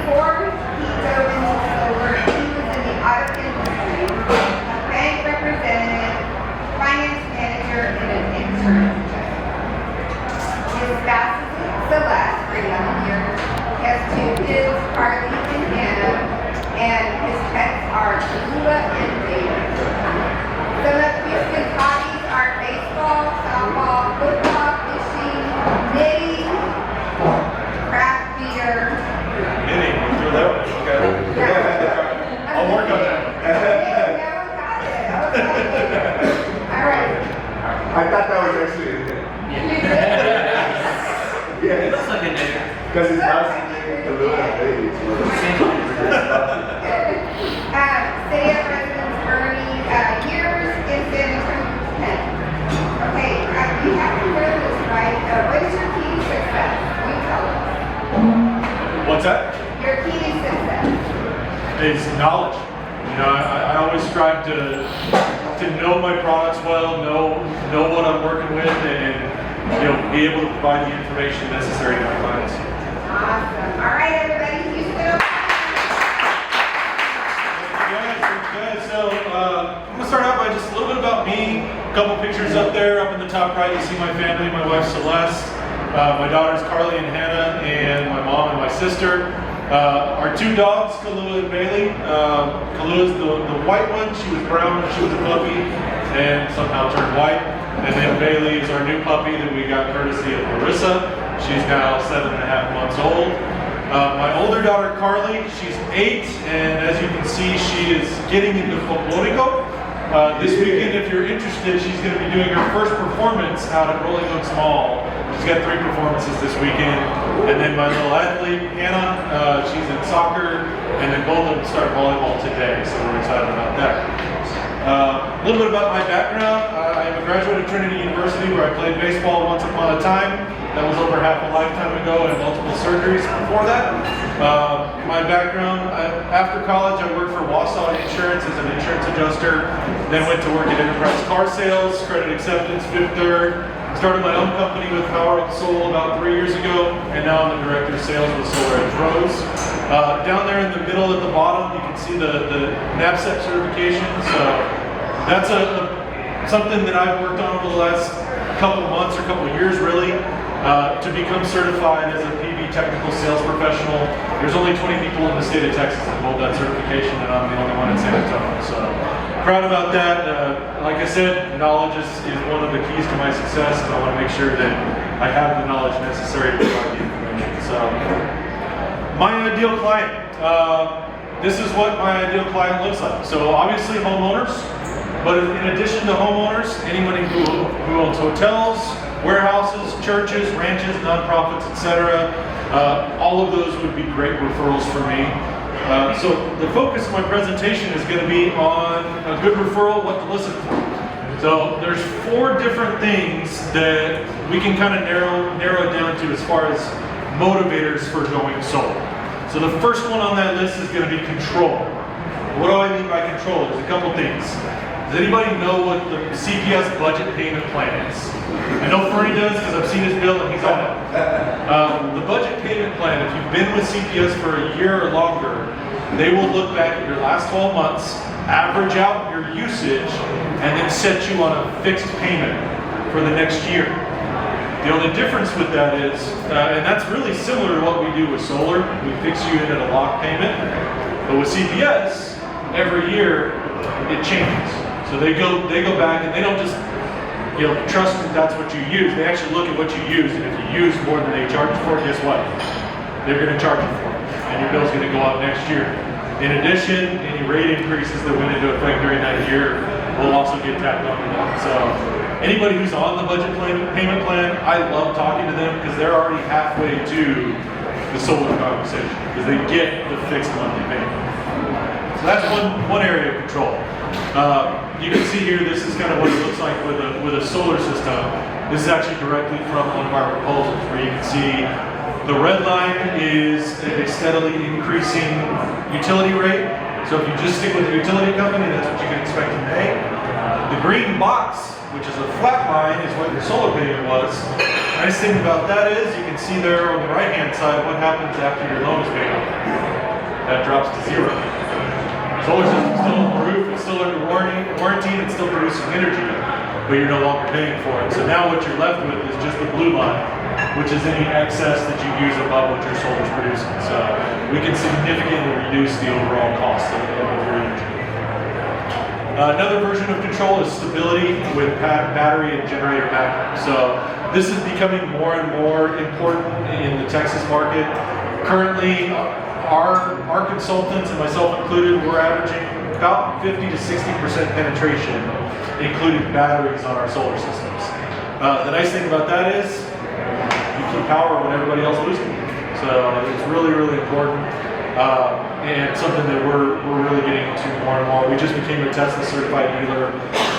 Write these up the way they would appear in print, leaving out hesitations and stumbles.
before he dove into solar, he was in the auto industry, a bank representative, finance manager, and an insurance agent. His spouse is Celeste for young years. He has 2 kids, Carly and Hannah, and his pets are Lula and Baby. Some of Huston's hobbies are baseball, softball, football, fishing, knitting, craft beer. Knitting, through that one. Okay. I'll work on that. All right. I thought that was actually It looks like a nigger. because his house is named the little baby. City of residence Bernie years in San Antonio. Okay, you have to know this, right? What is your key to success? You tell us. What's that? Your key to success. Is knowledge. You know, I always strive to know my products well, know what I'm working with, and be able to provide the information necessary to my clients. Awesome. All right, everybody, Houston. Okay, so I'm going to start out by just a little bit about me. A couple pictures up there. Up in the top right, you see my family, my wife Celeste, my daughters Carly and Hannah, and my mom and my sister. Our 2 dogs, Kalua and Bailey. Kalua's the white one. She was brown when she was a puppy and somehow turned white. And then Bailey is our new puppy that we got courtesy of Larissa. She's now 7.5 months old. My older daughter Carly, she's 8, and as you can see, she is getting into folklorico. This weekend, if you're interested, she's going to be doing her first performance out at Rolling Oaks Mall. She's got 3 performances this weekend. And then my little athlete, Hannah, she's in soccer, and then both of them start volleyball today, so we're excited about that. A little bit about my background. I am a graduate of Trinity University where I played baseball once upon a time. That was over half a lifetime ago and multiple surgeries before that. My background, after college I worked for Wausau Insurance as an insurance adjuster, then went to work at Enterprise Car Sales, Credit Acceptance, Fifth Third. Started my own company with Power of Soul about 3 years ago, and now I'm the Director of Sales with Solar Edge Rose. Down there in the middle at the bottom, you can see the NAPSET certification. So that's something that I've worked on over the last couple of months or couple of years really, to become certified as a PV technical sales professional. There's only 20 people in the state of Texas that hold that certification, and I'm the only one in San Antonio. So proud about that. Like I said, knowledge is one of the keys to my success, and I want to make sure that I have the knowledge necessary to provide the information. So my ideal client. This is what my ideal client looks like. So obviously homeowners, but in addition to homeowners, anybody who owns hotels, warehouses, churches, ranches, nonprofits, etc. All of those would be great referrals for me. So the focus of my presentation is going to be on a good referral, what to listen for. So there's 4 different things that we can kind of narrow it down to as far as motivators for going solar. So the first one on that list is going to be control. What do I mean by control? There's a couple things. Does anybody know what the CPS budget payment plan is? I know Fernie does because I've seen his bill and he's on it. The budget payment plan, if you've been with CPS for a year or longer, they will look back at your last 12 months, average out your usage, and then set you on a fixed payment for the next year. The only difference with that is, and that's really similar to what we do with solar, we fix you in at a lock payment, but with CPS, every year it changes. So they go back and they don't just trust that that's what you use. They actually look at what you use, and if you use more than they charge for, guess what? They're going to charge you for it, and your bill's going to go out next year. In addition, any rate increases that went into effect during that year will also get tacked onto that. So anybody who's on the budget payment plan, I love talking to them because they're already halfway to the solar conversation because they get the fixed monthly payment. So that's one area of control. You can see here, this is kind of what it looks like with a solar system. This is actually directly from one of our proposals, where you can see the red line is a steadily increasing utility rate. So if you just stick with the utility company, that's what you can expect to pay. The green box, which is a flat line, is what your solar payment was. Nice thing about that is you can see there on the right-hand side what happens after your loan is paid off. that drops to zero. Solar system's still on the roof, it's still under warranty, it's still producing energy, but you're no longer paying for it. So now what you're left with is just the blue line, which is any excess that you use above what your solar's producing. So we can significantly reduce the overall cost of your energy. Another version of control is stability with battery and generator backup. So this is becoming more and more important in the Texas market. Currently, our consultants, and myself included, we're averaging about 50 to 60% penetration, including batteries on our solar systems. The nice thing about that is you keep power when everybody else loses it. So it's really, really important. And something that we're really getting into more and more. We just became a Tesla certified dealer.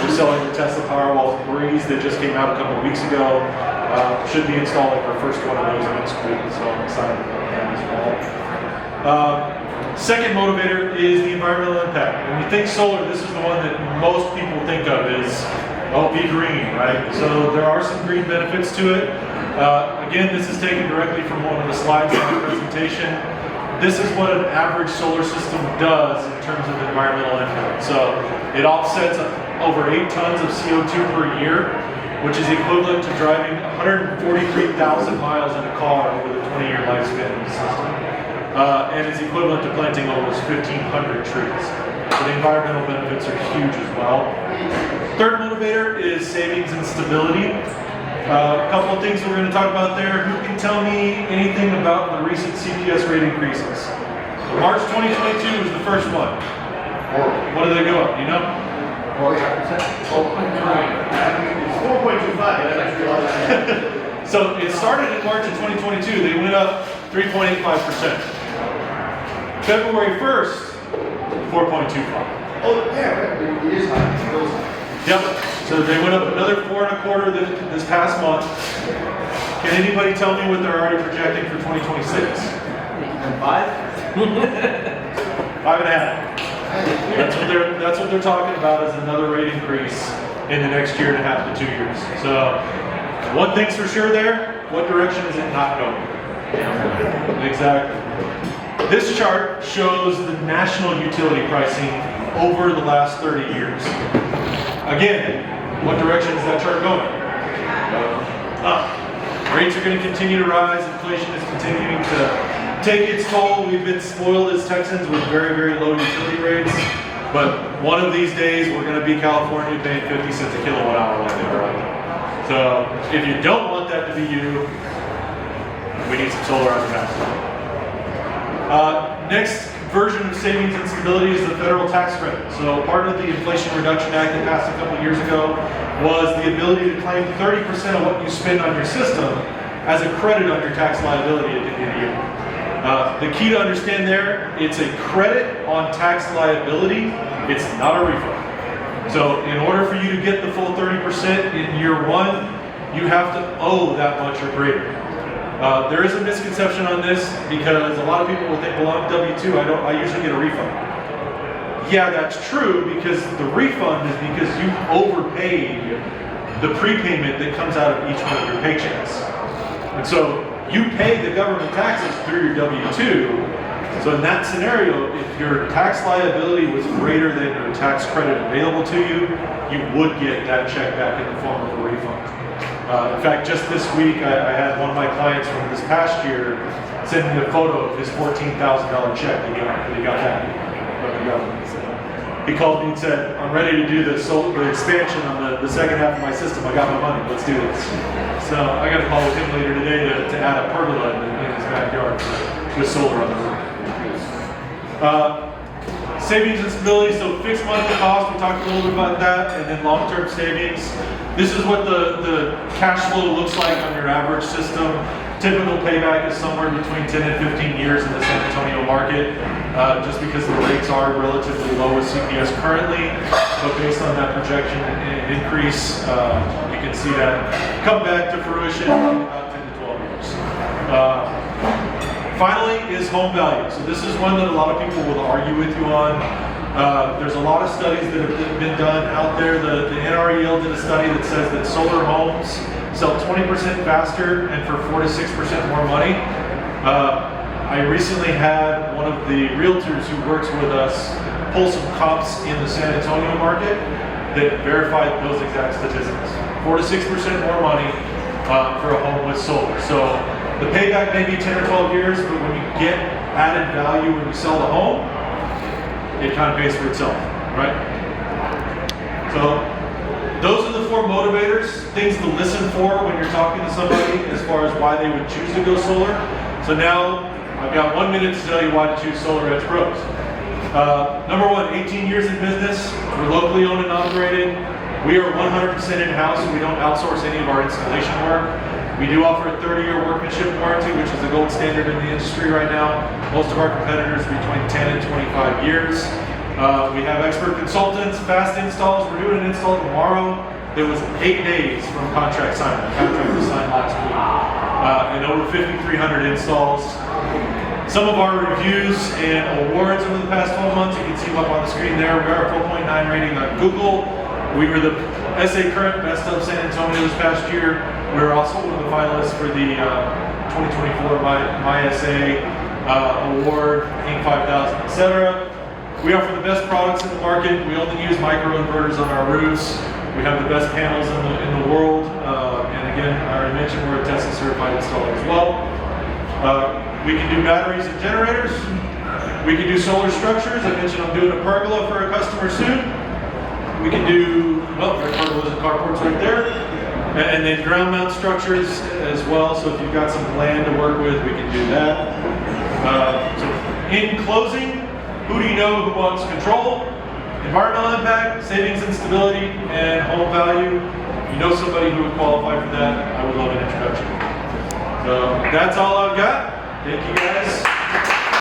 We're selling the Tesla Powerwall Breeze that just came out a couple of weeks ago. Should be installing our first one of those next week, so I'm excited about that as well. Second motivator is the environmental impact. When you think solar, this is the one that most people think of is, oh, be green, right? So there are some green benefits to it. Again, this is taken directly from one of the slides in the presentation. This is what an average solar system does in terms of environmental impact. So it offsets over 8 tons of CO2 per year, which is equivalent to driving 143,000 miles in a car over the 20-year lifespan of the system. And it's equivalent to planting almost 1,500 trees. So the environmental benefits are huge as well. Third motivator is savings and stability. A couple of things we're going to talk about there. Who can tell me anything about the recent CPS rate increases? So March 2022 was the first one. What did they go up? Do you know? 4.25. So it started in March of 2022. They went up 3.85%. February 1st, 4.25. Oh, yeah, it is high. Yep. So they went up another 4.25 this past month. Can anybody tell me what they're already projecting for 2026? 5? 5.5. That's what they're talking about as another rate increase in the next year and a half to 2 years. So one thing's for sure there. What direction is it not going? Exactly. This chart shows the national utility pricing over the last 30 years. Again, what direction is that chart going? Up. Rates are going to continue to rise. Inflation is continuing to take its toll. We've been spoiled as Texans with very, very low utility rates. But one of these days, we're going to be California paying 50 cents a kilowatt hour like they are right now. So if you don't want that to be you, we need some solar on your house. Next version of savings and stability is the federal tax credit. So part of the Inflation Reduction Act that passed a couple of years ago was the ability to claim 30% of what you spend on your system as a credit on your tax liability at the end of the year. The key to understand there, it's a credit on tax liability, it's not a refund. So in order for you to get the full 30% in year one, you have to owe that much or greater. There is a misconception on this because a lot of people will think, well, I'm W-2, I usually get a refund. Yeah, that's true because the refund is because you overpaid the prepayment that comes out of each one of your paychecks. And so you pay the government taxes through your W-2. So in that scenario, if your tax liability was greater than your tax credit available to you, you would get that check back in the form of a refund. In fact, just this week, I had one of my clients from this past year send me a photo of his $14,000 check that he got back from the government. He called me and said, I'm ready to do the expansion on the second half of my system. I got my money. Let's do this. So I got a call with him later today to add a pergola in his backyard with solar on the roof. Savings and stability, so fixed monthly cost, we talked a little bit about that, and then long-term savings. This is what the cash flow looks like on your average system. Typical payback is somewhere between 10 and 15 years in the San Antonio market, just because the rates are relatively low with CPS currently, but based on that projection and increase, you can see that come back to fruition in about 10 to 12 years. Finally is home value. So this is one that a lot of people will argue with you on. There's a lot of studies that have been done out there. The NREL did a study that says that solar homes sell 20% faster and for 4 to 6% more money. I recently had one of the realtors who works with us pull some comps in the San Antonio market that verify those exact statistics. 4 to 6% more money for a home with solar. So the payback may be 10 or 12 years, but when you get added value when you sell the home, it kind of pays for itself, right? So those are the 4 motivators, things to listen for when you're talking to somebody as far as why they would choose to go solar. So now I've got 1 minute to tell you why to choose Solar Edge Pros. Number 1, 18 years in business. We're locally owned and operated. We are 100% in-house, so we don't outsource any of our installation work. We do offer a 30-year workmanship warranty, which is the gold standard in the industry right now. Most of our competitors are between 10 and 25 years. We have expert consultants, fast installs. We're doing an install tomorrow. It was 8 days from contract signing. The contract was signed last week. And over 5,300 installs. Some of our reviews and awards over the past 12 months, you can see them up on the screen there. We are a 4.9 rating on Google. We were the SA Current Best of San Antonio this past year. We were also one of the finalists for the 2024 MySA Award, Inc. 5000, etc. We offer the best products in the market. We only use microinverters on our roofs. We have the best panels in the world. And again, I already mentioned we're a Tesla certified installer as well. We can do batteries and generators. We can do solar structures. I mentioned I'm doing a pergola for a customer soon. We can do, well, our pergolas and carports right there. And then ground mount structures as well. So if you've got some land to work with, we can do that. So in closing, who do you know who wants control, environmental impact, savings and stability, and home value? If you know somebody who would qualify for that, I would love an introduction. So that's all I've got. Thank you guys.